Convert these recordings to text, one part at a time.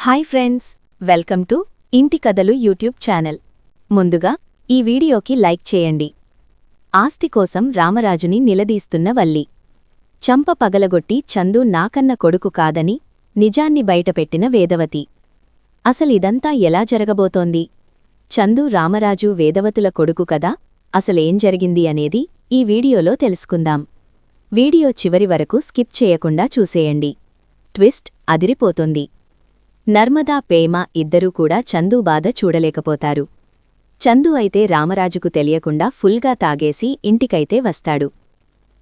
Hi friends, welcome to ఇంటి కథలు YouTube channel. ముందుగా ఈ వీడియోకి లైక్ చేయండి. ఆస్తి కోసం రామరాజుని నిలదీస్తున్న వల్లి. చంప పగలగొట్టి చందు నాకన్న కొడుకు కాదని నిజాన్ని బయటపెట్టిన వేదవతి. అసలిదంతా ఎలా జరగబోతోంది? చందు రామరాజు వేదవతుల కొడుకు కదా? అసలేం జరిగింది అనేది ఈ వీడియోలో తెలుసుకుందాం. వీడియో చివరి వరకు స్కిప్ చేయకుండా చూసేయండి. ట్విస్ట్ అదిరిపోతుంది. నర్మదా, ప్రేమ ఇద్దరూ కూడా చందు బాధ చూడలేకపోతారు. చందు అయితే రామరాజుకు తెలియకుండా ఫుల్గా తాగేసి ఇంటికైతే వస్తాడు.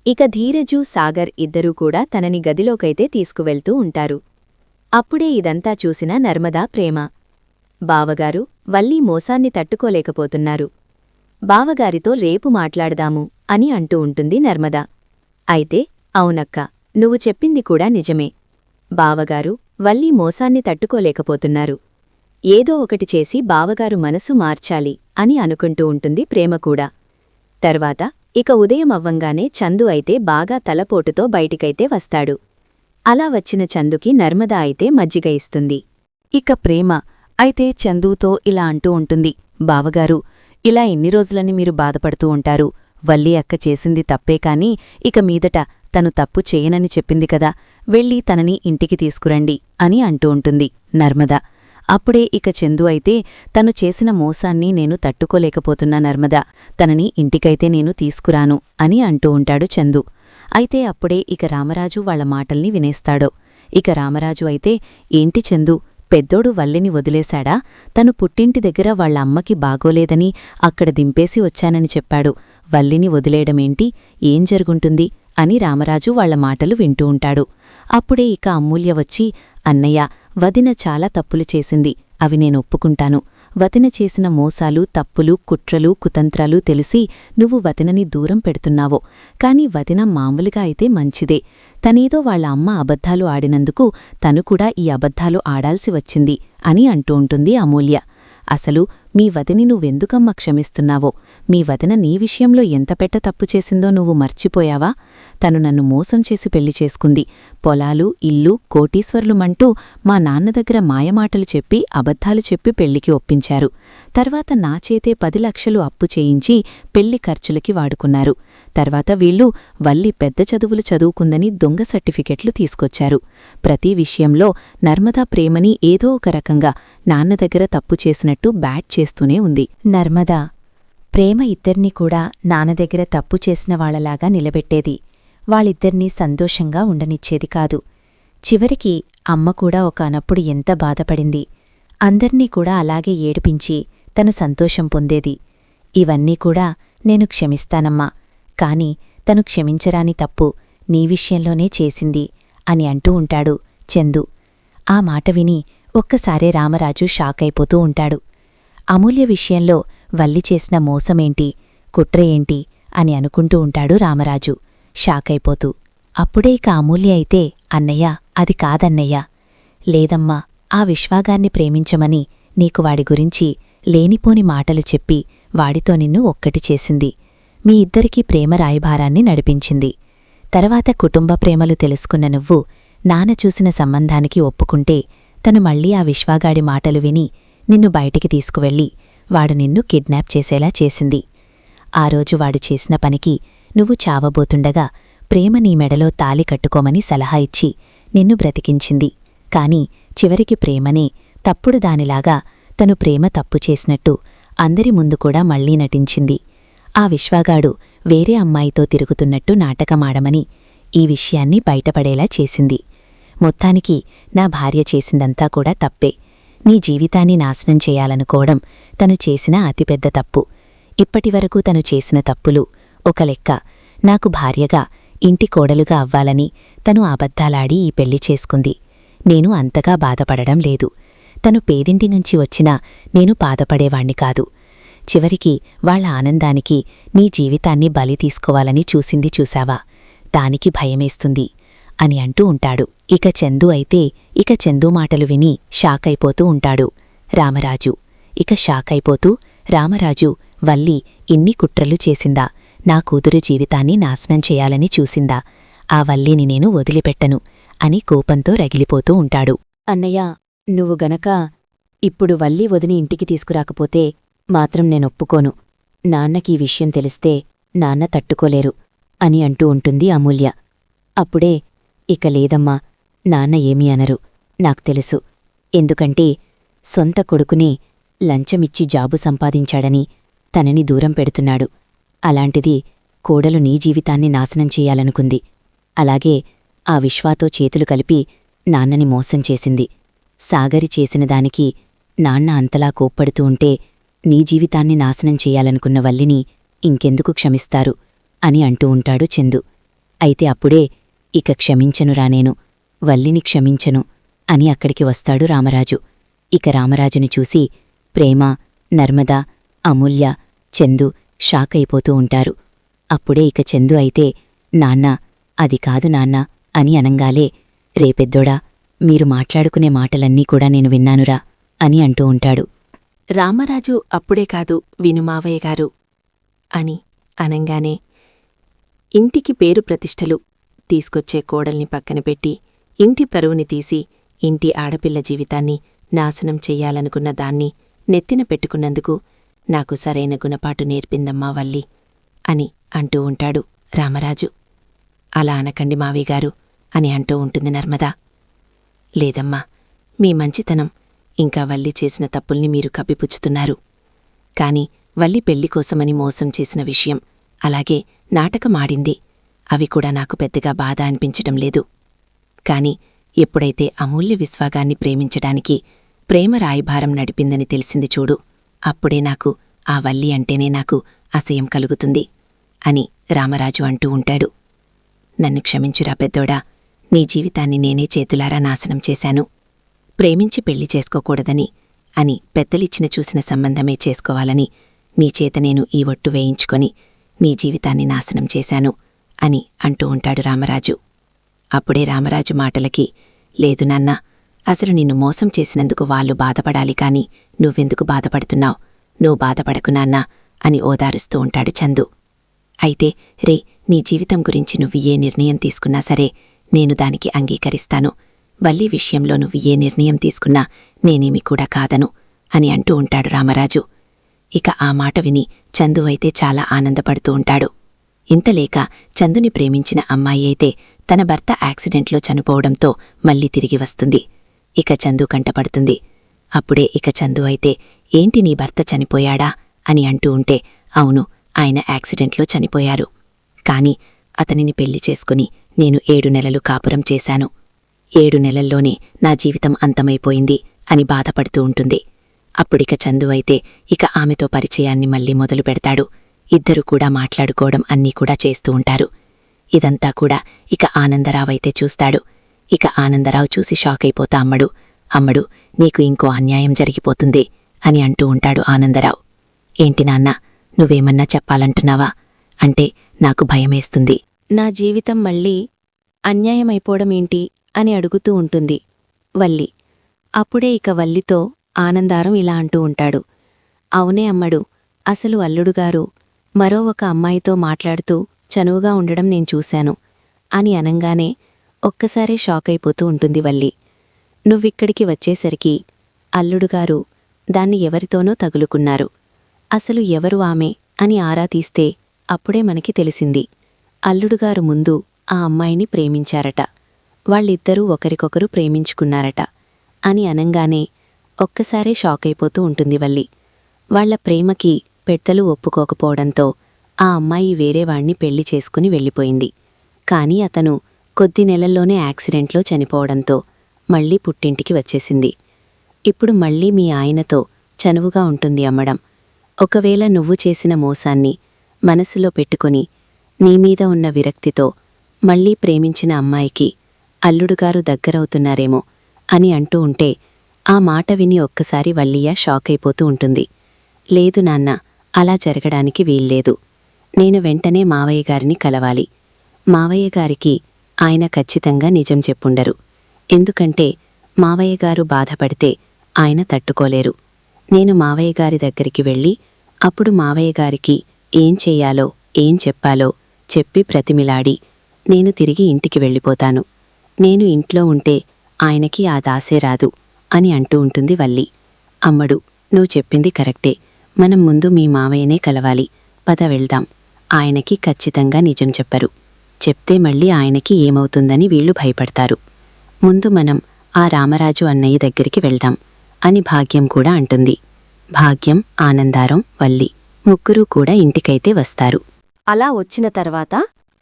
ఇక ధీరజు, సాగర్ ఇద్దరూ కూడా తనని గదిలోకైతే తీసుకువెళ్తూ ఉంటారు. అప్పుడే ఇదంతా చూసిన నర్మదా, ప్రేమ, బావగారు, వల్లి మోసాన్ని తట్టుకోలేకపోతున్నారు. బావగారితో రేపు మాట్లాడదాము అని అంటూ ఉంటుంది నర్మదా. అయితే అవునక్క, నువ్వు చెప్పింది కూడా నిజమే. బావగారు, వల్లి మోసాన్ని తట్టుకోలేకపోతున్నారు. ఏదో ఒకటి చేసి బావగారు మనసు మార్చాలి అని అనుకుంటూ ఉంటుంది ప్రేమ కూడా. తర్వాత ఇక ఉదయం అవ్వంగానే చందు అయితే బాగా తలపోటుతో బయటికైతే వస్తాడు. అలా వచ్చిన చందుకి నర్మదా అయితే మజ్జిగ ఇస్తుంది. ఇక ప్రేమ అయితే చందూతో ఇలా అంటూ ఉంటుంది, బావగారు, ఇలా ఎన్ని రోజులని మీరు బాధపడుతూ ఉంటారు? వల్లి అక్క చేసింది తప్పే కాని ఇక మీదట తను తప్పు చేయనని చెప్పింది కదా, వెళ్ళి తనని ఇంటికి తీసుకురండి అని అంటూ ఉంటుంది నర్మద. అప్పుడే ఇక చందు అయితే, తను చేసిన మోసాన్ని నేను తట్టుకోలేకపోతున్నా నర్మదా, తనని ఇంటికైతే నేను తీసుకురాను అని అంటూ ఉంటాడు చందు. అయితే అప్పుడే ఇక రామరాజు వాళ్ల మాటల్ని వినేస్తాడో. ఇక రామరాజు అయితే, ఏంటి చందు, పెద్దోడు వల్లిని వదిలేశాడా? తను పుట్టింటి దగ్గర వాళ్ల అమ్మకి బాగోలేదని అక్కడ దింపేసి వచ్చానని చెప్పాడు. వల్లిని వదిలేయడమేంటి? ఏం జరుగుంటుంది అని రామరాజు వాళ్ల మాటలు వింటూ ఉంటాడు. అప్పుడే ఇక అమూల్య వచ్చి, అన్నయ్య, వదిన చాలా తప్పులు చేసింది, అవి నేనొప్పుకుంటాను. వదిన చేసిన మోసాలు, తప్పులు, కుట్రలు, కుతంత్రాలు తెలిసి నువ్వు వదినని దూరం పెడుతున్నావో, కాని వదిన మామూలుగా అయితే మంచిదే. తనేదో వాళ్ల అమ్మ అబద్ధాలు ఆడినందుకు తను కూడా ఈ అబద్ధాలు ఆడాల్సి వచ్చింది అని అంటూ ఉంటుంది అమూల్య. అసలు మీ వదిని నువ్వెందుకమ్మ క్షమిస్తున్నావో? మీ వదిన నీ విషయంలో ఎంత పెద్ద తప్పు చేసిందో నువ్వు మర్చిపోయావా? తను నన్ను మోసం చేసి పెళ్లి చేసుకుంది. పొలాలు, ఇల్లు, కోటీశ్వర్లుమంటూ మా నాన్న దగ్గర మాయమాటలు చెప్పి అబద్ధాలు చెప్పి పెళ్లికి ఒప్పించారు. తర్వాత నా చేతే 10 లక్షలు అప్పు చేయించి పెళ్లి ఖర్చులకి వాడుకున్నారు. తర్వాత వీళ్ళు వల్లి పెద్ద చదువులు చదువుకుందని దొంగ సర్టిఫికెట్లు తీసుకొచ్చారు. ప్రతి విషయంలో నర్మదా ప్రేమని ఏదో ఒక రకంగా నాన్న దగ్గర తప్పు చేసినట్టు బ్యాట్ చేస్తూనే ఉంది. నర్మదా, ప్రేమ ఇద్దర్నీ కూడా నాన్న దగ్గర తప్పు చేసిన వాళ్లలాగా నిలబెట్టేది. వాళ్ళిద్దర్నీ సంతోషంగా ఉండనిచ్చేది కాదు. చివరికి అమ్మ కూడా ఒకనప్పుడు ఎంత బాధపడింది. అందర్నీ కూడా అలాగే ఏడిపించి తను సంతోషం పొందేది. ఇవన్నీ కూడా నేను క్షమిస్తానమ్మా, కాని తను క్షమించరాని తప్పు నీ విషయంలోనే చేసింది అని అంటూ ఉంటాడు చందు. ఆ మాట విని ఒక్కసారే రామరాజు షాకైపోతూ ఉంటాడు. అమూల్య విషయంలో వల్లి చేసిన మోసమేంటి, కుట్ర ఏంటి అని అనుకుంటూ ఉంటాడు రామరాజు షాకైపోతూ. అప్పుడే ఇక అమూల్య అయితే, అన్నయ్య, అది కాదన్నయ్యా, లేదమ్మా, ఆ విశ్వాగాన్ని ప్రేమించమని నీకు వాడి గురించి లేనిపోని మాటలు చెప్పి వాడితో నిన్ను ఒక్కటి చేసింది. మీ ఇద్దరికీ ప్రేమ రాయభారాన్ని నడిపించింది. తర్వాత కుటుంబ ప్రేమలు తెలుసుకున్న నువ్వు నాన్న చూసిన సంబంధానికి ఒప్పుకుంటే తను మళ్లీ ఆ విశ్వాగాడి మాటలు విని నిన్ను బయటికి తీసుకువెళ్ళి వాడు నిన్ను కిడ్నాప్ చేసేలా చేసింది. ఆ రోజు వాడు చేసిన పనికి నువ్వు చావబోతుండగా ప్రేమ నీ మెడలో తాలి కట్టుకోమని సలహా ఇచ్చి నిన్ను బ్రతికించింది. కాని చివరికి ప్రేమనే తప్పుడు దానిలాగా తను ప్రేమ తప్పు చేసినట్టు అందరి ముందు కూడా మళ్లీ నటించింది. ఆ విశ్వాగాడు వేరే అమ్మాయితో తిరుగుతున్నట్టు నాటకమాడమని ఈ విషయాన్ని బయటపడేలా చేసింది. మొత్తానికి నా భార్య చేసిందంతా కూడా తప్పే. నీ జీవితాన్ని నాశనం చేయాలనుకోవడం తను చేసిన అతిపెద్ద తప్పు. ఇప్పటివరకు తను చేసిన తప్పులు ఒక లెక్క. నాకు భార్యగా, ఇంటి కోడలుగా అవ్వాలని తను అబద్ధాలాడి ఈ పెళ్లి చేసుకుంది. నేను అంతగా బాధపడడం లేదు. తను పేదింటి నుంచి వచ్చినా నేను బాధపడేవాణ్ణి కాదు. చివరికి వాళ్ల ఆనందానికి నీ జీవితాన్ని బలి తీసుకోవాలని చూసింది చూశావా, దానికి భయమేస్తుంది అని అంటూ ఉంటాడు. ఇక చందు అయితే, ఇక చందు మాటలు విని షాకైపోతూ ఉంటాడు రామరాజు. ఇక షాకైపోతూ, రామరాజు, వల్లి ఇన్ని కుట్రలు చేసిందా? నా కూతురు జీవితాన్ని నాశనం చేయాలని చూసిందా? ఆ వల్లిని నేను వదిలిపెట్టను అని కోపంతో రగిలిపోతూ ఉంటాడు. అన్నయ్య, నువ్వు గనక ఇప్పుడు వల్లి వదిని ఇంటికి తీసుకురాకపోతే మాత్రం నేనొప్పుకోను. నాన్నకీ విషయం తెలిస్తే నాన్న తట్టుకోలేరు అని అంటూ ఉంటుంది అమూల్య. అప్పుడే ఇక లేదమ్మా, నాన్న ఏమీ అనరు, నాకు తెలుసు. ఎందుకంటే సొంత కొడుకునే లంచమిచ్చి జాబు సంపాదించాడని తనని దూరం పెడుతున్నాడు. అలాంటిది కోడలు నీ జీవితాన్ని నాశనం చెయ్యాలనుకుంది. అలాగే ఆ విశ్వాతో చేతులు కలిపి నాన్నని మోసం చేసింది. సాగరి చేసిన దానికి నాన్న అంతలా కోప్పడుతూ ఉంటే నీ జీవితాన్ని నాశనం చెయ్యాలనుకున్న వల్లిని ఇంకెందుకు క్షమిస్తారు అని అంటూ ఉంటాడు చందు. అయితే అప్పుడే ఇక క్షమించనురా నేను, వల్లిని క్షమించను అని అక్కడికి వస్తాడు రామరాజు. ఇక రామరాజుని చూసి ప్రేమ, నర్మద, అమూల్య, చందు షాక్ అయిపోతూ ఉంటారు. అప్పుడే ఇక చందు అయితే నాన్న అది కాదు నాన్న అని అనంగాలే, రేపెద్దోడా మీరు మాట్లాడుకునే మాటలన్నీ కూడా నేను విన్నానురా అని అంటూ ఉంటాడు. రామరాజు అప్పుడే కాదు విను మావయ్య గారు అని అనంగానే ఇంటికి పేరు ప్రతిష్టలు తీసుకొచ్చే కోడల్ని పక్కన పెట్టి ఇంటి పరువుని తీసి ఇంటి ఆడపిల్ల జీవితాన్ని నాశనం చెయ్యాలనుకున్న దాన్ని నెత్తిన పెట్టుకున్నందుకు నాకు సరైన గుణపాటు నేర్పిందమ్మా వల్లి అని అంటూ ఉంటాడు రామరాజు. అలా అనకండి మావయ్యగారు అని అంటూ ఉంటుంది నర్మద. లేదమ్మా, మీ మంచితనం ఇంకా వల్లి చేసిన తప్పుల్ని మీరు కప్పిపుచ్చుతున్నారు. కాని వల్లి పెళ్లికోసమని మోసం చేసిన విషయం, అలాగే నాటకమాడింది, అవి కూడా నాకు పెద్దగా బాధ అనిపించటం లేదు. కాని ఎప్పుడైతే అమూల్య విశ్వాగాన్ని ప్రేమించడానికి ప్రేమ రాయభారం నడిపిందని తెలిసింది చూడు, అప్పుడే నాకు ఆ వల్లి అంటేనే నాకు అసహ్యం కలుగుతుంది అని రామరాజు అంటూ ఉంటాడు. నన్ను క్షమించురా పెద్దోడా, నీ జీవితాన్ని నేనే చేతులారా నాశనం చేశాను. ప్రేమించి పెళ్లి చేసుకోకూడదని అని పెద్దలిచ్చిన చూసిన సంబంధమే చేసుకోవాలని నీ చేత నేను ఈ ఒట్టు వేయించుకొని నీ జీవితాన్ని నాశనం చేశాను అని అంటూ ఉంటాడు రామరాజు. అప్పుడే రామరాజు మాటలకి, లేదు నాన్నా, అసలు నిన్ను మోసం చేసినందుకు వాళ్ళు బాధపడాలి కాని నువ్వెందుకు బాధపడుతున్నావు, నువ్వు బాధపడకు నాన్నా అని ఓదారుస్తూ ఉంటాడు చందు. అయితే రే, నీ జీవితం గురించి నువ్వు ఏ నిర్ణయం తీసుకున్నా సరే నేను దానికి అంగీకరిస్తాను. వల్లి విషయంలో నువ్వు ఏ నిర్ణయం తీసుకున్నా నేనేమి కూడా కాదను అని అంటూ ఉంటాడు రామరాజు. ఇక ఆ మాట విని చందు అయితే చాలా ఆనందపడుతూ ఉంటాడు. ఇంతలేక చందుని ప్రేమించిన అమ్మాయి అయితే తన భర్త యాక్సిడెంట్లో చనిపోవడంతో మళ్ళీ తిరిగి వస్తుంది. ఇక చందు కంటపడుతుంది. అప్పుడే ఇక చందు అయితే, ఏంటి నీ భర్త చనిపోయాడా అని అంటూ ఉంటే, అవును, ఆయన యాక్సిడెంట్లో చనిపోయారు. కాని అతనిని పెళ్లి చేసుకుని నేను 7 నెలలు కాపురం చేశాను. 7 నెలల్లోనే నా జీవితం అంతమైపోయింది అని బాధపడుతూ ఉంటుంది. అప్పుడిక చందు అయితే ఇక ఆమెతో పరిచయాన్ని మళ్ళీ మొదలు పెడతాడు. ఇద్దరూ కూడా మాట్లాడుకోవడం అన్నీ కూడా చేస్తూ ఉంటారు. ఇదంతా కూడా ఇక ఆనందరావైతే చూస్తాడు. ఇక ఆనందరావు చూసి షాక్ అయిపోతా అమ్మడు నీకు ఇంకో అన్యాయం జరిగిపోతుంది అని అంటూ ఉంటాడు ఆనందరావు. ఏంటి నాన్నా, నువ్వేమన్నా చెప్పాలంటున్నావా అంటే నాకు భయమేస్తుంది. నా జీవితం మళ్ళీ అన్యాయమైపోవడమేంటి అని అడుగుతూ ఉంటుంది వల్లి. అప్పుడే ఇక వల్లితో ఆనందారం ఇలా అంటూ ఉంటాడు. అవునే అమ్మడు, అసలు అల్లుడుగారు మరో ఒక అమ్మాయితో మాట్లాడుతూ చనువుగా ఉండడం నేను చూశాను అని అనంగానే ఒక్కసారే షాక్ అయిపోతూ ఉంటుంది వల్లి. నువ్విక్కడికి వచ్చేసరికి అల్లుడుగారు దాన్ని ఎవరితోనో తగులుకున్నారు. అసలు ఎవరు ఆమె అని ఆరా తీస్తే అప్పుడే మనకి తెలిసింది. అల్లుడుగారు ముందు ఆ అమ్మాయిని ప్రేమించారట, వాళ్ళిద్దరూ ఒకరికొకరు ప్రేమించుకున్నారట అని అనంగానే ఒక్కసారే షాక్ అయిపోతూ ఉంటుంది వల్లి. వాళ్ల ప్రేమకి పెద్దలు ఒప్పుకోకపోవడంతో ఆ అమ్మాయి వేరేవాణ్ణి పెళ్లి చేసుకుని వెళ్ళిపోయింది. కాని అతను కొద్ది నెలల్లోనే యాక్సిడెంట్లో చనిపోవడంతో మళ్లీ పుట్టింటికి వచ్చేసింది. ఇప్పుడు మళ్లీ మీ ఆయనతో చనువుగా ఉంటుంది అమ్మడం. ఒకవేళ నువ్వు చేసిన మోసాన్ని మనసులో పెట్టుకుని నీమీద ఉన్న విరక్తితో మళ్లీ ప్రేమించిన అమ్మాయికి అల్లుడుగారు దగ్గరవుతున్నారేమో అని అంటూ ఉంటే ఆ మాట విని ఒక్కసారి వల్లియ షాక్ అయిపోతూ ఉంటుంది. లేదు నాన్న, అలా జరగడానికి వీల్లేదు. నేను వెంటనే మావయ్యగారిని కలవాలి. మావయ్యగారికి ఆయన ఖచ్చితంగా నిజం చెప్పుండరు. ఎందుకంటే మావయ్యగారు బాధపడితే ఆయన తట్టుకోలేరు. నేను మావయ్యగారి దగ్గరికి వెళ్ళి అప్పుడు మావయ్యగారికి ఏం చెయ్యాలో ఏం చెప్పాలో చెప్పి ప్రతిమిలాడి నేను తిరిగి ఇంటికి వెళ్ళిపోతాను. నేను ఇంట్లో ఉంటే ఆయనకి ఆ దాసే రాదు అని అంటూ ఉంటుంది వల్లి. అమ్మడు, నువ్వు చెప్పింది కరెక్టే. మనం ముందు మీ మావయ్యనే కలవాలి. పద వెళ్దాం. ఆయనకి ఖచ్చితంగా నిజం చెప్పరు. చెప్తే మళ్ళీ ఆయనకి ఏమవుతుందని వీళ్ళు భయపడతారు. ముందు మనం ఆ రామరాజు అన్నయ్య దగ్గరికి వెళ్దాం అని భాగ్యం కూడా అంటుంది. భాగ్యం, ఆనందారం, వల్లి ముగ్గురూ కూడా ఇంటికైతే వస్తారు. అలా వచ్చిన తర్వాత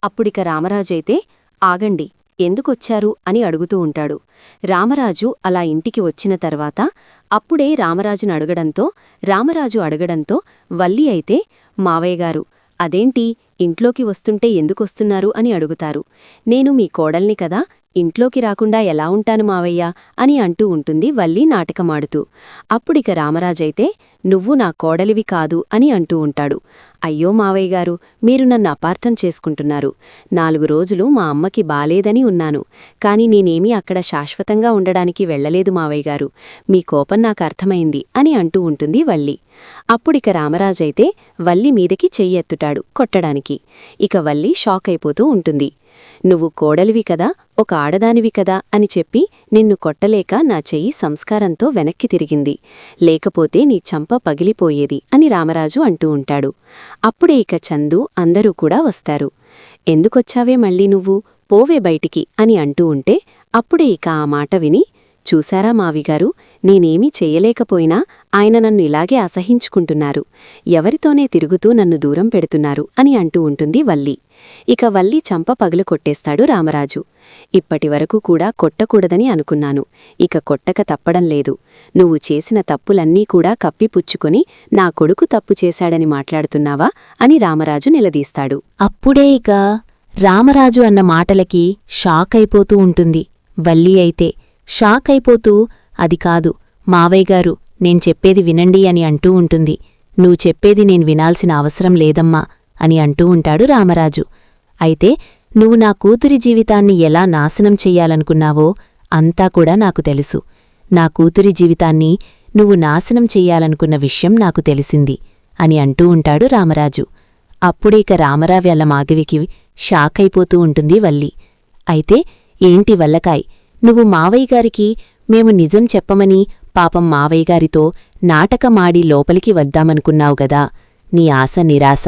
అప్పుడిక రామరాజైతే ఆగండి, ఎందుకొచ్చారు అని అడుగుతూ ఉంటాడు. రామరాజు అలా ఇంటికి వచ్చిన తర్వాత అప్పుడే రామరాజు అడగడంతో వల్లి అయితే, మావయ్యగారు, అదేంటి ఇంట్లోకి వస్తుంటే ఎందుకొస్తున్నారు అని అడుగుతారు. నేను మీ కోడల్ని కదా, ఇంట్లోకి రాకుండా ఎలా ఉంటాను మావయ్య అని అంటూ ఉంటుంది వల్లి నాటకమాడుతూ. అప్పుడిక రామరాజైతే, నువ్వు నా కోడలివి కాదు అని అంటూ ఉంటాడు. అయ్యో మావయ్యగారు, మీరు నన్ను అపార్థం చేసుకుంటున్నారు. 4 రోజులు మా అమ్మకి బాలేదని ఉన్నాను. కాని నేనేమీ అక్కడ శాశ్వతంగా ఉండడానికి వెళ్లలేదు మావయ్యగారు. మీ కోపం నాకు అర్థమైంది అని అంటూ ఉంటుంది వల్లి. అప్పుడిక రామరాజైతే వల్లి మీదకి చెయ్యెత్తుటాడు కొట్టడానికి. ఇక వల్లి షాక్ అయిపోతూ ఉంటుంది. నువ్వు కోడలివి కదా, ఒక ఆడదానివి కదా అని చెప్పి నిన్ను కొట్టలేక నా చెయ్యి సంస్కారంతో వెనక్కి తిరిగింది. లేకపోతే నీ చంప పగిలిపోయేది అని రామరాజు అంటూ ఉంటాడు. అప్పుడే ఇక చందు అందరూ కూడా వస్తారు. ఎందుకొచ్చావే మళ్ళీ నువ్వు, పోవే బయటికి అని అంటూ ఉంటే అప్పుడే ఇక ఆ మాట విని, చూశారా మావిగారు, నేనేమీ చెయ్యలేకపోయినా ఆయన నన్ను ఇలాగే అసహించుకుంటున్నారు. ఎవరితోనే తిరుగుతూ నన్ను దూరం పెడుతున్నారు అని అంటూ ఉంటుంది వల్లి. ఇక వల్లి చంప పగులు కొట్టేస్తాడు రామరాజు. ఇప్పటివరకు కూడా కొట్టకూడదని అనుకున్నాను. ఇక కొట్టక తప్పడం లేదు. నువ్వు చేసిన తప్పులన్నీ కూడా కప్పిపుచ్చుకొని నా కొడుకు తప్పు చేశాడని మాట్లాడుతున్నావా అని రామరాజు నిలదీస్తాడు. అప్పుడే ఇక రామరాజు అన్న మాటలకి షాక్ అయిపోతూ ఉంటుంది వల్లి అయితే. షాక్ అయిపోతూ, అది కాదు మావయ్యగారు, నేను చెప్పేది వినండి అని అంటూ ఉంటుంది. నువ్వు చెప్పేది నేను వినాల్సిన అవసరం లేదమ్మా అని అంటూ ఉంటాడు రామరాజు. అయితే నువ్వు నా కూతురి జీవితాన్ని ఎలా నాశనం చెయ్యాలనుకున్నావో అంతా కూడా నాకు తెలుసు. నా కూతురి జీవితాన్ని నువ్వు నాశనం చెయ్యాలనుకున్న విషయం నాకు తెలిసింది అని అంటూ ఉంటాడు రామరాజు. అప్పుడేక రామరావ్యాల మాగవికి షాక్ అయిపోతూ ఉంటుంది వల్లి. అయితే ఏంటి వల్లకాయ్, నువ్వు మావయ్యగారికి మేము నిజం చెప్పమని పాపం మావయ్యగారితో నాటకమాడి లోపలికి వద్దామనుకున్నావు గదా, నీ ఆశ నిరాశ.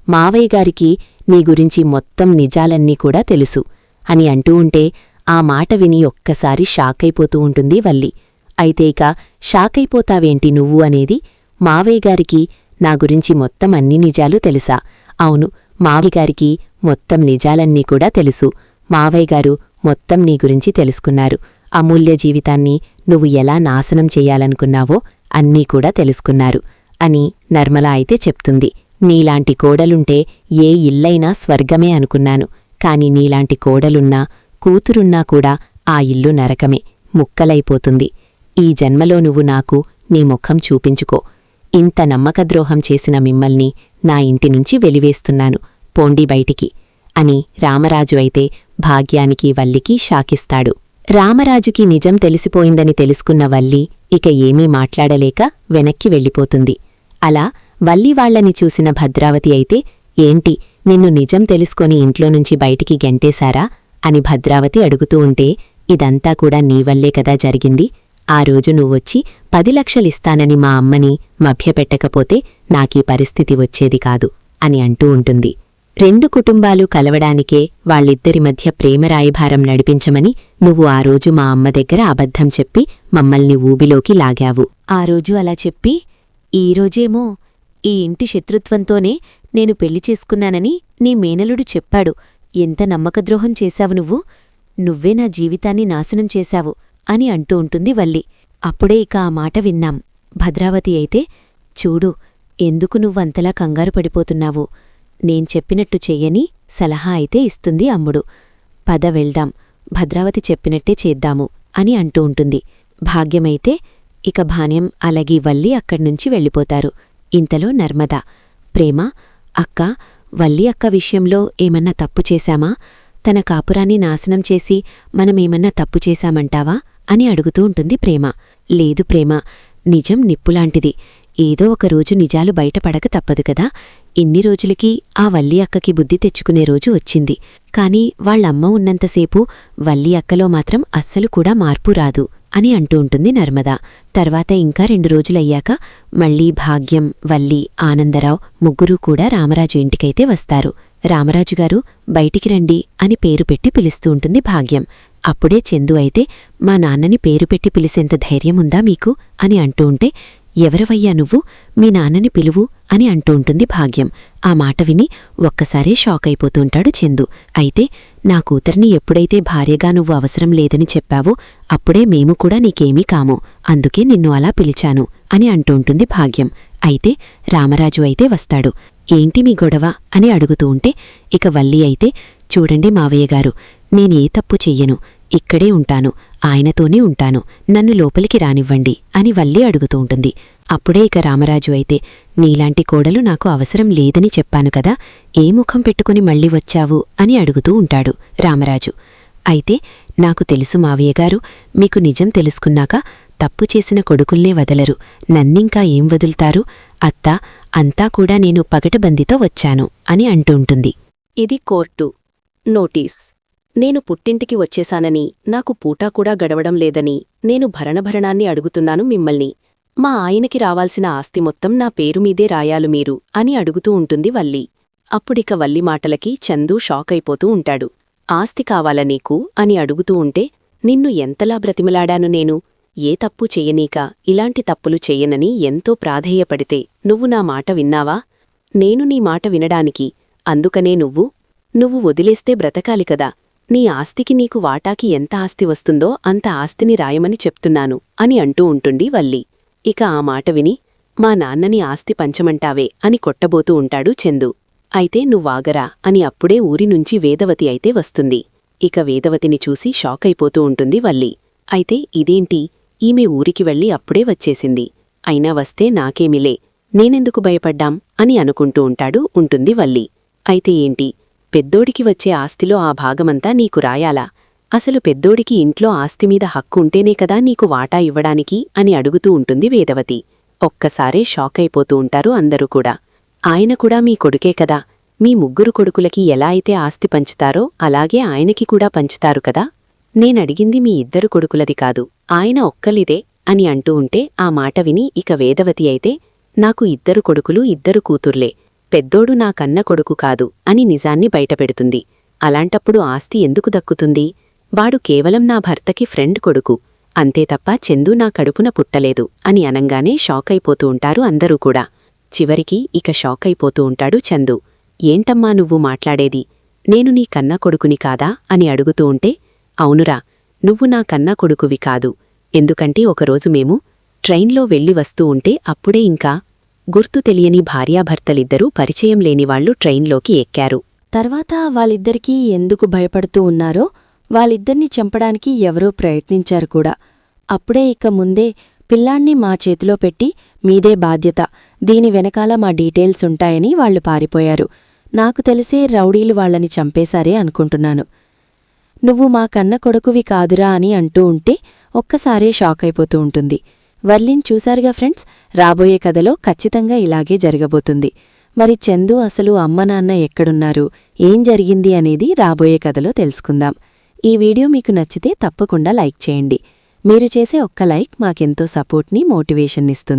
మావయ్యగారికి నీ గురించి మొత్తం నిజాలన్నీ కూడా తెలుసు అని అంటూ ఉంటే ఆ మాట విని ఒక్కసారి షాకైపోతూ ఉంటుంది వల్లి. అయితే ఇక షాకైపోతావేంటి నువ్వు అనేది, మావయ్యగారికి నా గురించి మొత్తం అన్ని నిజాలు తెలుసా? అవును, మావయ్యగారికి మొత్తం నిజాలన్నీ కూడా తెలుసు. మావయ్యగారు మొత్తం నీ గురించి తెలుసుకున్నారు. అమూల్య జీవితాన్ని నువ్వు ఎలా నాశనం చెయ్యాలనుకున్నావో అన్నీ కూడా తెలుసుకున్నారు అని నిర్మల అయితే చెప్తుంది. నీలాంటి కోడలుంటే ఏ ఇల్లైనా స్వర్గమే అనుకున్నాను. కాని నీలాంటి కోడలున్నా కూతురున్నా కూడా ఆ ఇల్లు నరకమే, ముక్కలైపోతుంది. ఈ జన్మలో నువ్వు నాకు నీ ముఖం చూపించుకో. ఇంత నమ్మకద్రోహం చేసిన మిమ్మల్ని నా ఇంటినుంచి వెలివేస్తున్నాను, పోండి బయటికి అని రామరాజు అయితే భాగ్యానికి వల్లికి షాకిస్తాడు. రామరాజుకి నిజం తెలిసిపోయిందని తెలుసుకున్న వల్లి ఇక ఏమీ మాట్లాడలేక వెనక్కి వెళ్ళిపోతుంది. అలా వల్లి వాళ్లని చూసిన భద్రావతి అయితే, ఏంటి నిన్ను నిజం తెలుసుకొని ఇంట్లోనుంచి బయటికి గెంటేశారా అని భద్రావతి అడుగుతూ ఉంటే, ఇదంతా కూడా నీవల్లే కదా జరిగింది. ఆ రోజు నువ్వొచ్చి 10 లక్షలిస్తానని మా అమ్మని మభ్యపెట్టకపోతే నాకీ పరిస్థితి వచ్చేది కాదు అని అంటూ ఉంటుంది. 2 కుటుంబాలు కలవడానికే వాళ్ళిద్దరి మధ్య ప్రేమరాయభారం నడిపించమని నువ్వు ఆ రోజు మా అమ్మ దగ్గర అబద్ధం చెప్పి మమ్మల్ని ఊబిలోకి లాగావు. ఆ రోజు అలా చెప్పి, ఈరోజేమో ఈ ఇంటి శత్రుత్వంతోనే నేను పెళ్లి చేసుకున్నానని నీ మేనలుడు చెప్పాడు. ఎంత నమ్మకద్రోహం చేశావు నువ్వు, నువ్వే నా జీవితాన్ని నాశనం చేశావు అని అంటూ ఉంటుంది వల్లి. అప్పుడే ఇక ఆ మాట విన్నాం. భద్రావతి అయితే, చూడు ఎందుకు నువ్వంతలా కంగారు పడిపోతున్నావు, నేను చెప్పినట్టు చెయ్యని సలహా అయితే ఇస్తుంది అమ్ముడు. పద వెళ్దాం, భద్రావతి చెప్పినట్టే చేద్దాము అని అంటూ ఉంటుంది. భాగ్యమైతే ఇక భాన్యం అలాగే వల్లి అక్కడ్నుంచి వెళ్ళిపోతారు. ఇంతలో నర్మదా, ప్రేమ అక్క, వల్లి అక్క విషయంలో ఏమన్నా తప్పు చేశామా? తన కాపురాన్ని నాశనం చేసి మనమేమన్నా తప్పు చేశామంటావా అని అడుగుతూ ఉంటుంది ప్రేమ. లేదు ప్రేమ, నిజం నిప్పులాంటిది. ఏదో ఒక రోజు నిజాలు బయటపడక తప్పదు కదా. ఇన్ని రోజులకి ఆ వల్లి అక్కకి బుద్ధి తెచ్చుకునే రోజు వచ్చింది. కాని వాళ్ళమ్మ ఉన్నంతసేపు వల్లి అక్కలో మాత్రం అస్సలు కూడా మార్పు రాదు అని అంటూ ఉంటుంది నర్మద. తర్వాత ఇంకా 2 రోజులయ్యాక మళ్ళీ భాగ్యం, వల్లి, ఆనందరావు ముగ్గురూ కూడా రామరాజు ఇంటికైతే వస్తారు. రామరాజుగారు బయటికి రండి అని పేరు పెట్టి పిలుస్తూ ఉంటుంది భాగ్యం. అప్పుడే చందు అయితే, మా నాన్నని పేరు పెట్టి పిలిసేంత ధైర్యముందా మీకు అని అంటూ ఉంటే, ఎవరవయ్యా నువ్వు, మీ నాన్నని పిలువు అని అంటూ ఉంటుంది భాగ్యం. ఆ మాట విని ఒక్కసారే షాక్ అయిపోతూ ఉంటాడు చందు. అయితే నా కూతుర్ని ఎప్పుడైతే భార్యగా నువ్వు అవసరం లేదని చెప్పావో అప్పుడే మేము కూడా నీకేమీ కాము, అందుకే నిన్ను అలా పిలిచాను అని అంటూ ఉంటుంది భాగ్యం. అయితే రామరాజు అయితే వస్తాడు. ఏంటి మీ గొడవ అని అడుగుతూ ఉంటే, ఇక వల్లి అయితే, చూడండి మావయ్యగారు, నేనే తప్పు చెయ్యను, ఇక్కడే ఉంటాను, ఆయనతోనే ఉంటాను, నన్ను లోపలికి రానివ్వండి అని వల్లి అడుగుతూ ఉంటుంది. అప్పుడే ఇక రామరాజు అయితే, నీలాంటి కోడలు నాకు అవసరం లేదని చెప్పాను కదా, ఏ ముఖం పెట్టుకుని మళ్ళీ వచ్చావు అని అడుగుతూ ఉంటాడు రామరాజు. అయితే నాకు తెలుసు మావయ్యగారు, మీకు నిజం తెలుసుకున్నాక తప్పు చేసిన కొడుకుల్నే వదలరు, నన్నింకా ఏం వదులుతారు, అత్తా అంతా కూడా నేను పగటబందితో వచ్చాను అని అంటూ ఉంటుంది. ఇది కోర్టు నోటీస్. నేను పుట్టింటికి వచ్చేశానని, నాకు పూటా కూడా గడవడం లేదని నేను భరణభరణాన్ని అడుగుతున్నాను మిమ్మల్ని. మా ఆయనకి రావాల్సిన ఆస్తి మొత్తం నా పేరుమీదే రాయాలు మీరు అని అడుగుతూ ఉంటుంది వల్లి. అప్పుడిక వల్లి మాటలకి చందు షాకైపోతూ ఉంటాడు. ఆస్తి కావాలా నీకు అని అడుగుతూ ఉంటే, నిన్ను ఎంతలా బ్రతిమలాడాను నేను, ఏ తప్పు చెయ్యనీక ఇలాంటి తప్పులు చెయ్యనని ఎంతో ప్రాధేయపడితే నువ్వు నా మాట విన్నావా? నేను నీ మాట వినడానికి, అందుకనే నువ్వు వదిలేస్తే బ్రతకాలి కదా, నీ ఆస్తికి నీకు వాటాకి ఎంత ఆస్తి వస్తుందో అంత ఆస్తిని రాయమని చెప్తున్నాను అని అంటూ ఉంటుంది వల్లి. ఇక ఆ మాట విని, మా నాన్నని ఆస్తి పంచమంటావే అని కొట్టబోతూ ఉంటాడు చందు. అయితే నువ్వాగరా అని అప్పుడే ఊరినుంచి వేదవతి అయితే వస్తుంది. ఇక వేదవతిని చూసి షాకైపోతూ ఉంటుంది వల్లి. అయితే ఇదేంటి, ఈమె ఊరికి వెళ్ళి అప్పుడే వచ్చేసింది, అయినా వస్తే నాకేమిలే, నేనెందుకు భయపడ్డాం అని అనుకుంటూ ఉంటుంది వల్లి. అయితే ఏంటి, పెద్దోడికి వచ్చే ఆస్తిలో ఆ భాగమంతా నీకు రాయాలా? అసలు పెద్దోడికి ఇంట్లో ఆస్తిమీద హక్కు ఉంటేనే కదా నీకు వాటా ఇవ్వడానికి అని అడుగుతూ ఉంటుంది వేదవతి. ఒక్కసారే షాకైపోతూ ఉంటారు అందరూ కూడా. ఆయన కూడా మీ కొడుకే కదా, మీ ముగ్గురు కొడుకులకి ఎలా అయితే ఆస్తి పంచుతారో అలాగే ఆయనకి కూడా పంచుతారు కదా, నేనడిగింది మీ ఇద్దరు కొడుకులది కాదు, ఆయన ఒక్కలిదే అని అంటూ ఉంటే ఆ మాట విని ఇక వేదవతి అయితే, నాకు 2 కొడుకులు 2 కూతుర్లే, పెద్దోడు నా కన్న కొడుకు కాదు అని నిజాన్ని బయటపెడుతుంది. అలాంటప్పుడు ఆస్తి ఎందుకు దక్కుతుంది? వాడు కేవలం నా భర్తకి ఫ్రెండ్ కొడుకు, అంతే తప్ప చందు నా కడుపున పుట్టలేదు అని అనంగానే షాకైపోతూ ఉంటారు అందరూ కూడా. చివరికి ఇక షాకైపోతూ ఉంటాడు చందు. ఏంటమ్మా నువ్వు మాట్లాడేది, నేను నీ కన్న కొడుకుని కాదా అని అడుగుతూ ఉంటే, అవునురా, నువ్వు నా కన్న కొడుకువి కాదు, ఎందుకంటే ఒకరోజు మేము ట్రైన్లో వెళ్ళి వస్తూ ఉంటే అప్పుడే ఇంకా గుర్తు తెలియని భార్యాభర్తలిద్దరూ పరిచయం లేనివాళ్లు ట్రైన్లోకి ఎక్కారు. తర్వాత వాళ్ళిద్దరికీ ఎందుకు భయపడుతూ ఉన్నారో, వాళ్ళిద్దర్నీ చంపడానికి ఎవరో ప్రయత్నించారు కూడా. అప్పుడే ఇక ముందే పిల్లాణ్ణి మా చేతిలో పెట్టి, మీదే బాధ్యత, దీని వెనకాల మా డీటెయిల్స్ ఉంటాయని వాళ్లు పారిపోయారు. నాకు తెలిసే రౌడీలు వాళ్ళని చంపేశారే అనుకుంటున్నాను. నువ్వు మా కన్న కొడుకువి కాదురా అని అంటూ ఉంటే ఒక్కసారే షాకైపోతూ ఉంటుంది. వర్లిన్ చూశారుగా ఫ్రెండ్స్, రాబోయే కథలో ఖచ్చితంగా ఇలాగే జరగబోతుంది. మరి చందు అసలు అమ్మనాన్న ఎక్కడున్నారు, ఏం జరిగింది అనేది రాబోయే కథలో తెలుసుకుందాం. ఈ వీడియో మీకు నచ్చితే తప్పకుండా లైక్ చేయండి. మీరు చేసే ఒక్క లైక్ మాకెంతో సపోర్ట్ని, మోటివేషన్నిస్తుంది.